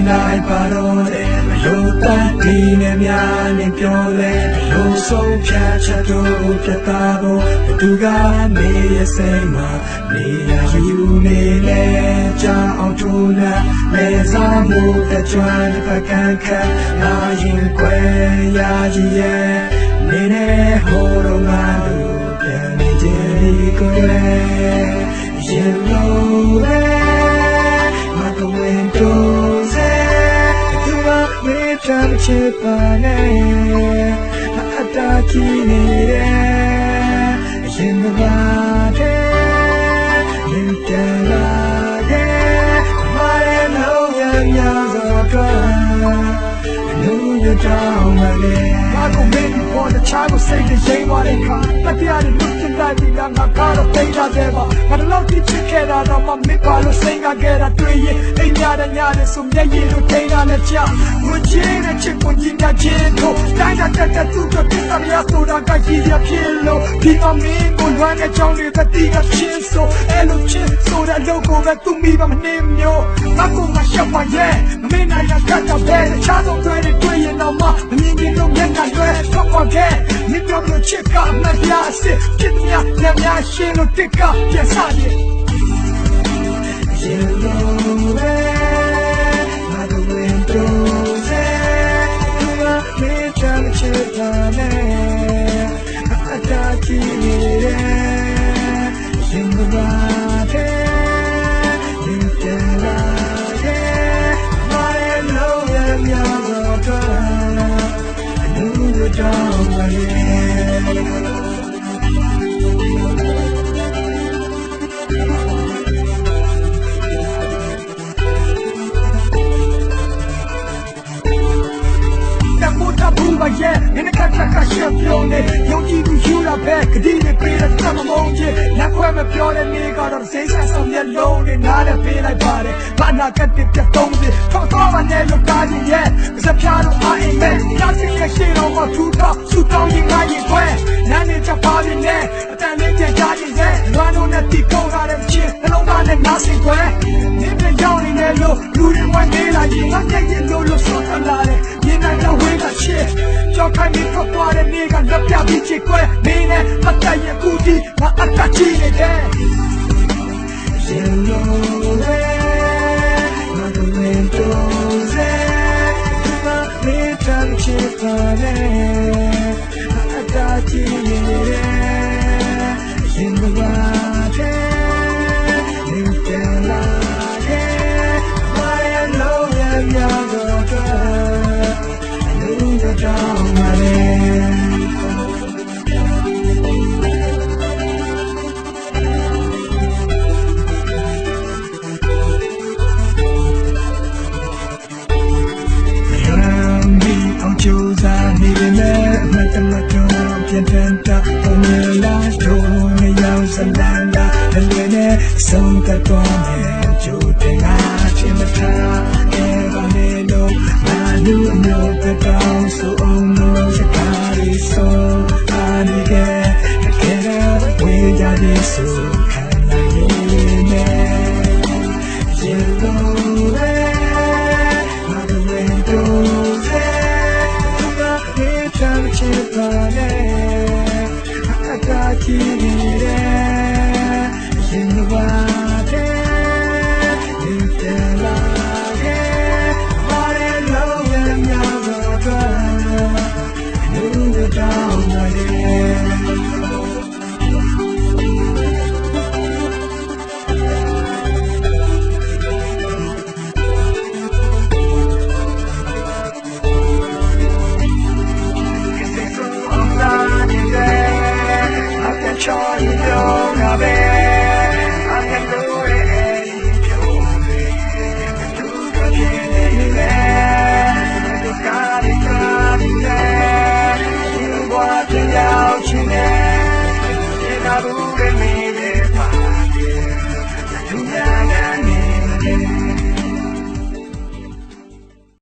နိုင်ပါတော့တယ်ဘလို့တတ်ဒီနဲ့များနေပြောလဲဘလို့ဆုံးဖြတ်ချက်တို့ပြတာဖို့ဘသူကနေရစိတ်မှာနေရယူနေလဲကြောင်အောင်ထုံးနဲ့လဲစားမှုတကြွတစ်ဖက်ကန်ခတ်လာရင်ကွယ်ရကြီးရဲ့နေနဲ့ဟိုတော့ငါတို့ပြန်နေကြကိုလေရင်လို့ပဲမတော်ဝင်တော့စေသူကမေးချင်ချစ်ပါနဲ့အတားကြီးနေတယ်ရင်မပါတဲ့ရင်တလာတဲ့မရဲလို့ရရတော့လူရတော့မလဲငါကိုမင်းပေါ်တဲ့ချာကိုစိတ်နဲ့ရိမ်သွားတဲ့ခါတတရားတွေလွတ်ချင်လိုက်ပြီးငါကတော့သိတာတဲ့ပါငါတော့ချစ်ခဲ့တာတော့မမစ်ပါလို့စိတ်ကခဲ့တာတွေ့ရင်အိမ်ညတဲ့ညတဲ့ဆိုမျက်ရည်တို့ထိန်းတာနဲ့ကြာမချင်တဲ့ချစ်ကိုကြီးညာချင်းတို့တိုင်းတဲ့သူတို့တိတ်မရဆိုတာကကြီးရဖြစ်လို့ဒီမမင်းကိုလွမ်းတဲ့ကြောင်းတွေတတိကချင်းဆိုအဲ့လိုချင်းဆိုတဲ့လူကိုပဲသူမိပါမနေမျိုးငါကိုမရှောက်ပါရဲ့မင်းနိုင်ရကတ်တော့ပဲချားဆုံးတွေ့ရင်တော့မမြင်ရင်တော့မျက်နှာလွဲတော့ပါခဲ့မိပြောလို့ချစ်ကမပြားစစ်ဖြစ်များရှင်းလို့တစ်ကပြန်စားရင်ရင်လို့ပဲငါတို့ဝင်တော့စေသူကမေးချင်ချစ်တာနဲ့အတားကြီးနေတယ်ရင်ကပါတဲ့ရင်တလာတဲ့မရဲလို့ရများတော့လူတော့မလဲyeah, in the catch champion, you need to shoot up back, did it pay the time among you? Not quite a pure and me got a say some alone and not a pay like body, but not get it to don't be. Talk over there, you're dying yet. It's a piano, I ain't bad. Nothing can shit on my two top, so don't you like it wet. None is a party there, but then it's a dying there. Run on that deep coat out of shit, and all that and nothing wet. If the young in there, you didn't want me like you, I'm taking no look so a lot. You know, way that shit. ကြောက်ခိုင်းပြီးထွက်သွားတဲ့နေ့ကလက်ပြပြီးချစ်ခွဲမင်းနဲ့အသက်ရကူတီငါအသက်ကြီးနေတယ်ရင်လို့ပဲငါတို့ဝင်တော့စေဒီမှာမေးချင်ချစ်ပါနဲ့အသက်ကြီးနေတယ်ရင်မပါတဲ့ရင်တလာတဲ့မရဲလို့ရရတော့don't worry. So oh no, the body so I need it. I can't wait, I need so.